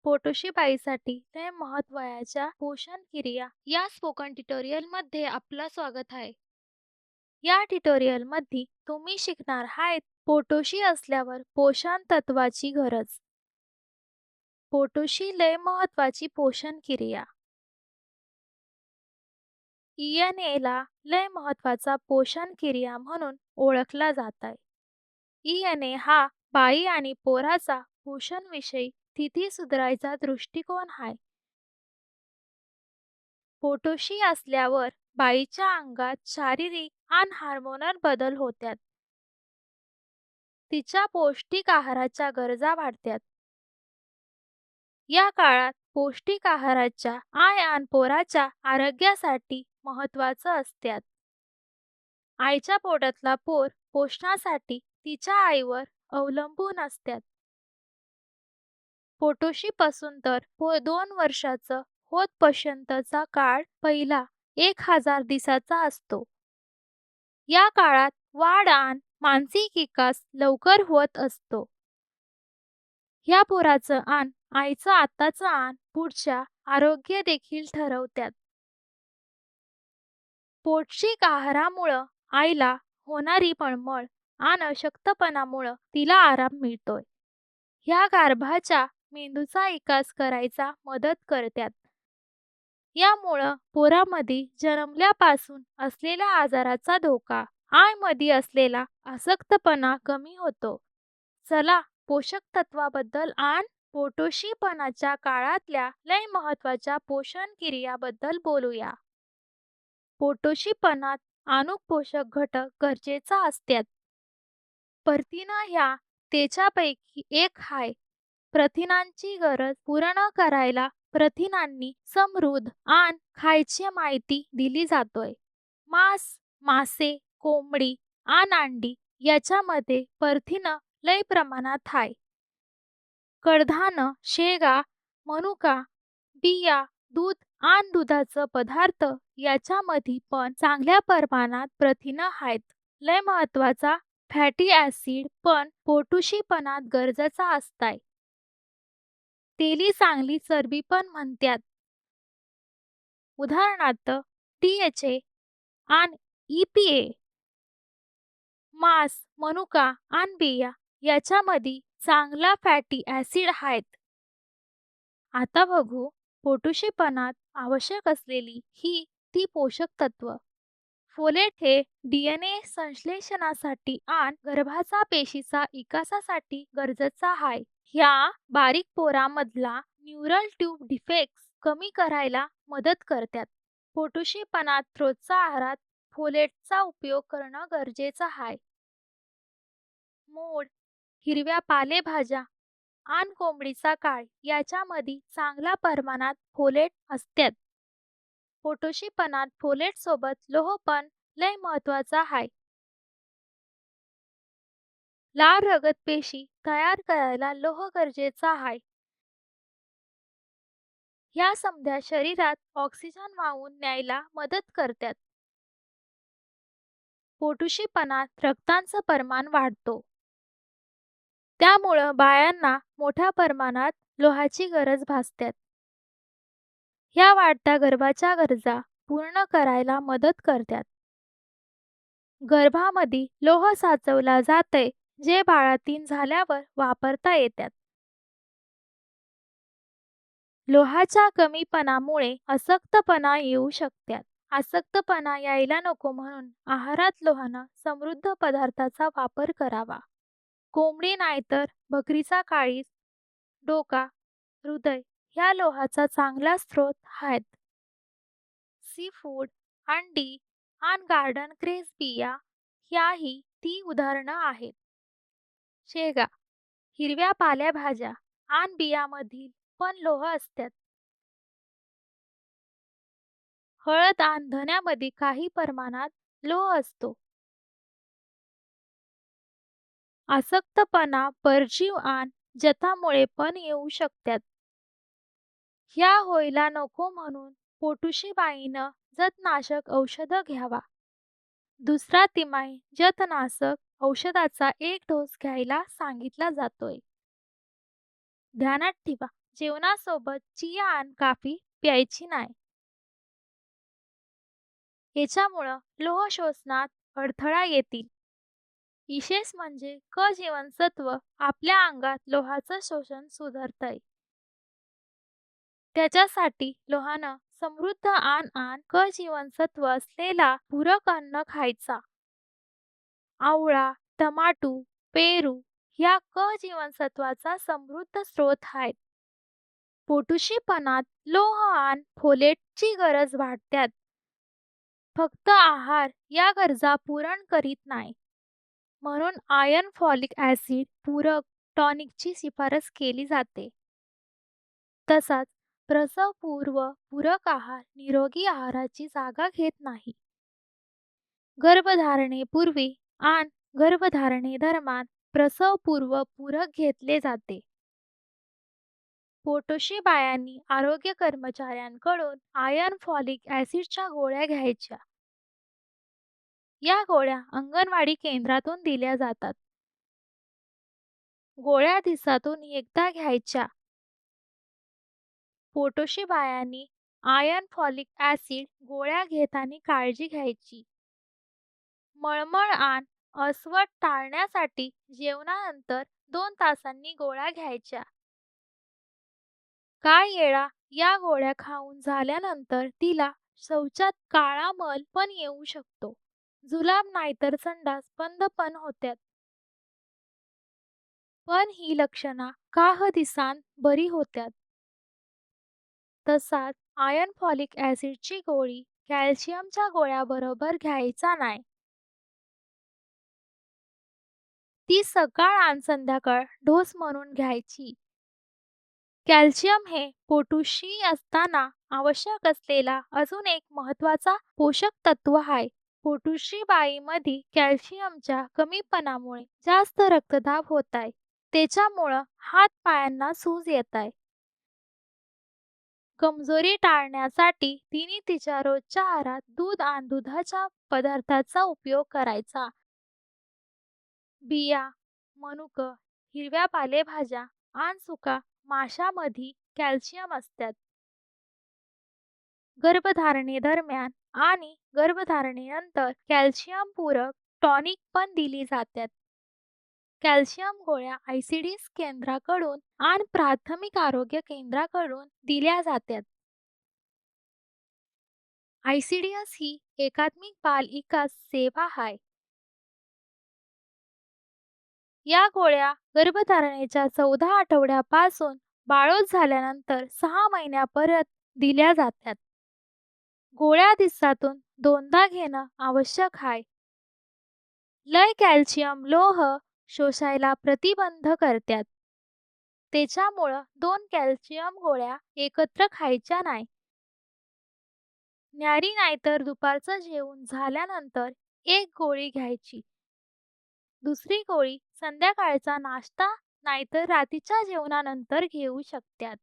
पोटोशी बाईसाठी लय महत्वाच्या पोषण क्रिया या स्पोकन ट्युटोरियल मध्ये आपलं स्वागत आहे. या ट्युटोरियल मध्ये तुम्ही शिकणार आहात पोटोशी असल्यावर पोषण तत्वाची गरज. पोटोशी लय महत्वाची पोषण क्रिया. ईएनएला लय महत्वाचा पोषण क्रिया म्हणून ओळखला जात आहे. ईएनए हा बाई आणि पोराचा पोषणविषयी स्थिती सुधारायचा दृष्टिकोन आहे. पोटोशी असल्यावर बाईच्या अंगात शारीरिक आणि हार्मोनल बदल होतात. तिच्या पौष्टिक आहाराच्या गरजा वाढतात. या काळात पौष्टिक आहाराच्या आई आणि पोराच्या आरोग्यासाठी महत्त्वाचं असतात. आईच्या पोटातला पोर पोषणासाठी तिच्या आईवर अवलंबून असतात. पोटोशी पासून तर 2 वर्षाचं होतपर्यंतचा काळ पहिला 1000 दिवसाचा असतो. या काळात वाढ आणि मानसिक विकास लवकर होत असतो. या पोराचं आणि आईचं आताचं आणि पुढच्या आरोग्य देखील ठरवतात. पौष्टिक आहारामुळं आईला होणारी मळमळ आणि अशक्तपणामुळं तिला आराम मिळतोय. ह्या गारभाच्या मेंदूचा विकास करायचा मदत करतात. यामुळं पोरामध्ये जन्मल्यापासून असलेल्या आजाराचा धोका आईमध्ये असलेला अशक्तपणा कमी होतो. चला पोषक तत्वाबद्दल आणि पोटोशीपणाच्या काळातल्या लय महत्वाच्या पोषण क्रियाबद्दल बोलूया. पोटोशीपणात अमुक पोषक घटक गरजेचा असतात. प्रथिना ह्या त्याच्यापैकी एक आहे. प्रथिनांची गरज पूर्ण करायला प्रथिनांनी समृद्ध आणि खायची माहिती दिली जातोय. मांस, मासे, कोंबडी आणि अंडी याच्यामध्ये प्रथिन लय प्रमाणात आहे. कडधान्य, शेंगा, मनुका, बिया, दूध आणि दुधाचं पदार्थ याच्यामध्ये पण चांगल्या प्रमाणात प्रथिन आहेत. लय महत्वाचा फॅटी ॲसिड पण पोटोशीपणात गरजेचा असताय. तेली चांगली चरबी पण म्हणतात. उदाहरणार्थ DHA आणि EPA. मांस, मनुका आणि बिया याच्यामध्ये चांगला फॅटी ॲसिड आहेत. आता बघू पोटोशीपणात आवश्यक असलेली ती पोषक तत्व. फोलेट हे DNA संश्लेषणासाठी आणि गर्भाचा पेशीचा विकासासाठी गरजेचा आहे. ह्या बारीक पोरामधला न्यूरल ट्यूब डिफेक्ट्स कमी करायला मदत करतात. पोटोशीपणात रोजच्या आहारात फोलेटचा उपयोग करणं गरजेचं आहे. मूळ, हिरव्या पालेभाज्या आणि कोंबडीचा काळ याच्यामध्ये चांगल्या प्रमाणात फोलेट असतात. पोटोशीपणात फोलेट सोबत लोह पण लय महत्वाचा आहे. लाल रगत पेशी तयार करायला लोह गरजेचा आहे. ह्या समध्या शरीरात ऑक्सिजन वाहून न्यायला मदत करतात. पोटोशीपणात रक्ताचं प्रमाण वाढतो. त्यामुळं बाळांना मोठ्या प्रमाणात लोहाची गरज भासतात. ह्या वाढत्या गर्भाच्या गरजा पूर्ण करायला मदत करतात. गर्भामध्ये लोह साचवला जाते जे बाळातीन झाल्यावर वापरता येतात. लोहाच्या कमीपणामुळे अशक्तपणा येऊ शकतात. अशक्तपणा यायला नको म्हणून आहारात लोहानं समृद्ध पदार्थाचा वापर करावा. कोंबडी नाहीतर बकरीचा काळीज, डोका, हृदय ह्या लोहाचा चांगला स्रोत आहेत. सी फूड, अंडी आणि गार्डन क्रेस बिया ह्याही ती उदाहरणं आहेत. शेंगा, हिरव्या पालेभाज्या आणि बियामधील पण लोह असतात. हळद आणि धन्यामध्ये काही प्रमाणात लोह असतो. अशक्तपणा परजीव आणि जतामुळे पण येऊ शकतात. ह्या होयला नको म्हणून पोटोशीबाईनं जतनाशक औषधं घ्यावा. दुसरा तिमाही जतनाशक औषधाचा 1 डोस घ्यायला सांगितला जातोय. ध्यानात ठेवा, जेवणासोबत चिया आणि कॉफी प्यायची नाही. याच्यामुळं लोह शोषणात अडथळा येतील. विशेष म्हणजे क जीवनसत्व आपल्या अंगात लोहाचं शोषण सुधारतंय. त्याच्यासाठी लोहानं समृद्ध आण क जीवनसत्व असलेला पूरक अन्न खायचा. आवळा, टमाटू, पेरू या क जीवनसत्वाचा समृद्ध स्रोत आहेत. पोटुशीपणात लोह आणि फोलेटची गरज वाढत्यात. फक्त आहार या गरजा पूर्ण करीत नाही. म्हणून आयर्न फॉलिक ॲसिड पूरक टॉनिकची शिफारस केली जाते. तसाच प्रसवपूर्व पूरक आहार निरोगी आहाराची जागा घेत नाही. गर्भधारणेपूर्वी आणि गर्भधारणेदरम्यान प्रसवपूर्व पूरक घेतले जाते. पोटोशी बायांनी आरोग्य कर्मचाऱ्यांकडून आयर्न फॉलिक ॲसिडच्या गोळ्या घ्यायच्या. या गोळ्या अंगणवाडी केंद्रातून दिल्या जातात. गोळ्या दिवसातून एकदा घ्यायच्या. पोटोशी बायांनी आयर्न फॉलिक ॲसिड गोळ्या घेताना काळजी घ्यायची. मळमळ आणि अस्वट टाळण्यासाठी जेवणानंतर 2 तासांनी गोळ्या घ्यायच्या. काही वेळा या गोळ्या खाऊन झाल्यानंतर तिला शौचात काळा मल पण येऊ शकतो. जुलाब नाहीतर संडास बंद पण होत्यात. पण ही लक्षणं काही दिवसांत बरी होत्यात. तसाच आयर्न फॉलिक ॲसिडची गोळी कॅल्शियमच्या गोळ्याबरोबर घ्यायचा नाही. ती सकाळ आणि संध्याकाळ डोस म्हणून घ्यायची. कॅल्शियम हे पोटुशी असताना आवश्यक असलेला अजून एक महत्त्वाचा पोषक तत्व आहे. पोटुशी बाईमध्ये कॅल्शियमच्या कमीपणामुळे जास्त रक्तदाब होत आहे. त्याच्यामुळं हात-पायांना सूज येत आहे. कमजोरी टाळण्यासाठी तिने तिच्या रोजच्या आहारात दूध आणि दुधाच्या पदार्थांचा उपयोग करायचा. बिया, मनुके, हिरव्या पालेभाज्या आणि सुका माशांमध्ये कॅल्शियम असतात. गर्भधारणेदरम्यान आणि गर्भधारणेनंतर कॅल्शियम पूरक टॉनिक पण दिली जातात. कॅल्शियम गोळ्या आयसीडीएस केंद्राकडून आणि प्राथमिक आरोग्य केंद्राकडून दिल्या जातात. आयसीडीएस ही एकात्मिक बाल विकास सेवा आहे. या गोळ्या गर्भधारणेच्या 14 आठवड्यापासून बाळोत झाल्यानंतर 6 महिन्यापर्यंत दिल्या जातात. गोळ्या दिवसातून 2दा घेणं आवश्यक आहे. लय कॅल्शियम लोह शोषायला प्रतिबंध करतात. त्याच्यामुळं 2 कॅल्शियम गोळ्या एकत्र खायच्या नाही. न्यारी नाहीतर दुपारचं जेवण झाल्यानंतर 1 गोळी घ्यायची. दुसरी गोळी संध्याकाळचा नाश्ता नाहीतर रात्रीच्या जेवणानंतर घेऊ शकतात.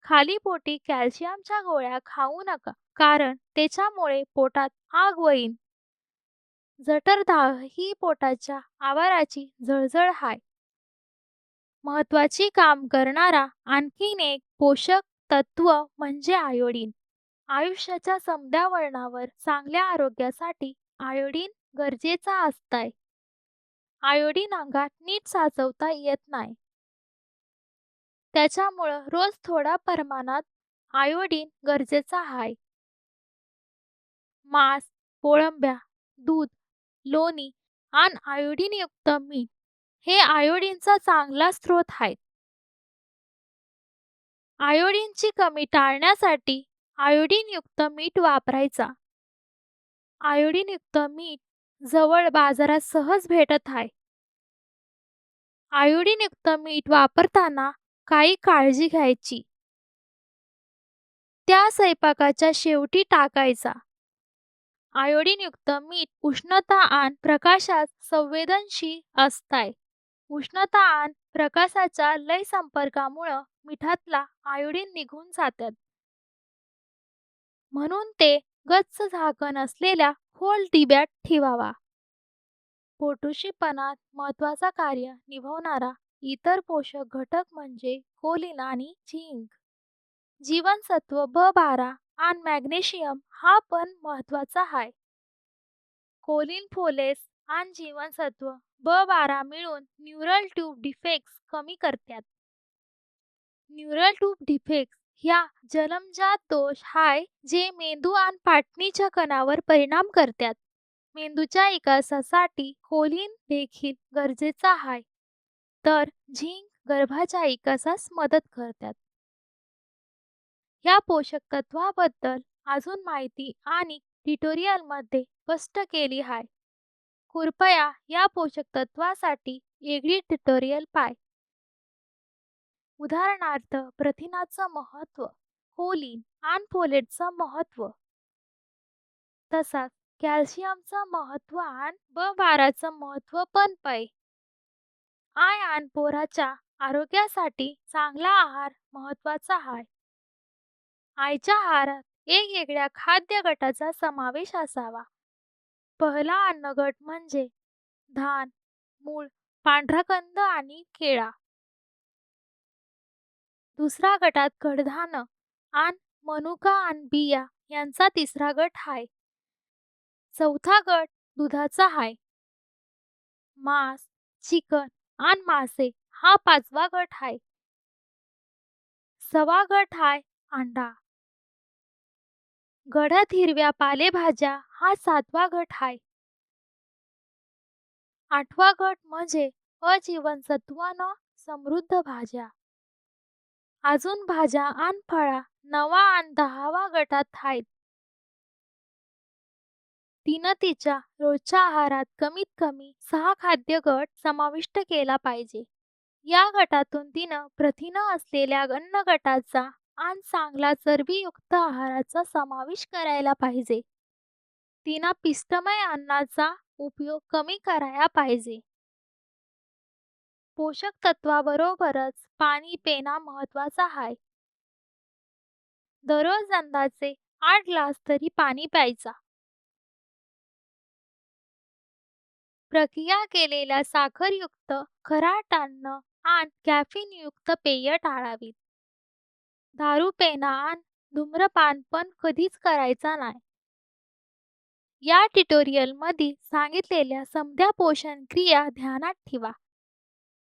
खाली पोटी कॅल्शियमच्या गोळ्या खाऊ नका, कारण त्याच्यामुळे पोटात आग होईल. जठरदाह ही पोटाच्या आवाराची जळजळ आहे. महत्त्वाची काम करणारा आणखीन एक पोषक तत्व म्हणजे आयोडीन. आयुष्याच्या समद्या वळणावर चांगल्या आरोग्यासाठी आयोडीन गरजेचा असतंय. आयोडीन अंगात नीट साचवता येत नाही. त्याच्यामुळं रोज थोड्या प्रमाणात आयोडीन गरजेचा आहे. मांस, कोळंब्या, दूध, लोणी आणि आयोडीनयुक्त मीठ हे आयोडीनचा चांगला स्रोत आहेत. आयोडीनची कमी टाळण्यासाठी आयोडीनयुक्त मीठ वापरायचा. आयोडीनयुक्त मीठ जवळ बाजारात सहज भेटत आहे. आयोडीनयुक्त मीठ वापरताना काही काळजी घ्यायची. त्या स्वयंपाकाच्या शेवटी टाकायचा. आयोडीनयुक्त मीठ उष्णता आणि प्रकाशास संवेदनशील असतंय. उष्णता आणि प्रकाशाच्या लय संपर्कामुळं मिठातला आयोडीन निघून जातात. म्हणून ते गच्च झाकण असलेल्या खोल डिब्यात ठेवावा. पोटुशीपणात महत्त्वाचा कार्य निभावणारा इतर पोषक घटक म्हणजे कोलिन आणि झिंक. जीवनसत्व B12 आणि मॅग्नेशियम हा पण महत्वाचा आहे. कोलिन, फोलेट आणि जीवनसत्व B12 मिळून न्यूरल ट्यूब डिफेक्ट्स कमी करतात. न्यूरल ट्यूब डिफेक्ट्स ह्या जन्मजात दोष आहे जे मेंदू आणि पाठणीच्या कणावर परिणाम करतात. मेंदूच्या विकासासाठी कोलिन देखील गरजेचा आहे, तर झिंक गर्भाच्या विकासास मदत करतात. या पोषक तत्वाबद्दल अजून माहिती आणि ट्युटोरियलमध्ये स्पष्ट केली आहे. कृपया या पोषक तत्वासाठी वेगळी ट्युटोरियल पाय. उदाहरणार्थ प्रथिनाचं महत्त्व, कोलिन आणि फोलेटचं महत्त्व, तसाच कॅल्शियमचं महत्त्व आणि B12चं महत्त्व पण पाय. आय आणि पोराच्या आरोग्यासाठी चांगला आहार महत्त्वाचा आहे. आईच्या आहारात वेगवेगळ्या खाद्य गटाचा समावेश असावा. पहिला अन्नगट म्हणजे धान, मूळ, पांढरा कंद आणि केळा. दुसरा गटात कडधान्य आणि मनुका आणि बिया यांचा तिसरा गट आहे. चौथा गट दुधाचा आहे. मांस, चिकन आणि मासे हा पाचवा गट आहे. सहावा गट आहे अंडा. गडद हिरव्या पालेभाज्या हा सातवा गट आहे. आठवा गट म्हणजे अजीवनसत्वानं समृद्ध भाज्या. अजून भाज्या आणि फळा 9वा आणि 10वा गटात आहेत. तिच्या रोजच्या आहारात कमीत कमी 6 खाद्य गट समाविष्ट केला पाहिजे. या गटातून प्रथिनं असलेल्या अन्न गटाचा आणि चांगला चरबीयुक्त आहाराचा समावेश करायला पाहिजे. पिष्टमय अन्नाचा उपयोग कमी करायला पाहिजे. पोषक तत्वाबरोबरच पाणी पिणं महत्वाचं आहे. दररोज अंदाजे 8 ग्लास तरी पाणी प्यायचा. प्रक्रिया केलेल्या साखरयुक्त, खारट अन्न आणि कॅफीनयुक्त पेय टाळावीत. दारू पिणं आणि धूम्रपान पण कधीच करायचा नाही. या ट्युटोरियलमध्ये सांगितलेल्या समध्या पोषण क्रिया ध्यानात ठेवा.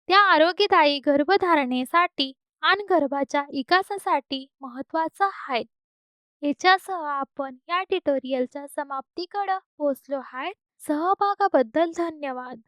त्या आरोग्यदायी गर्भधारणेसाठी आणि गर्भाच्या विकासासाठी महत्त्वाचं आहेत. याच्यासह आपण या ट्युटोरियलच्या समाप्तीकडे पोहोचलो आहोत. सहभागाबद्दल धन्यवाद.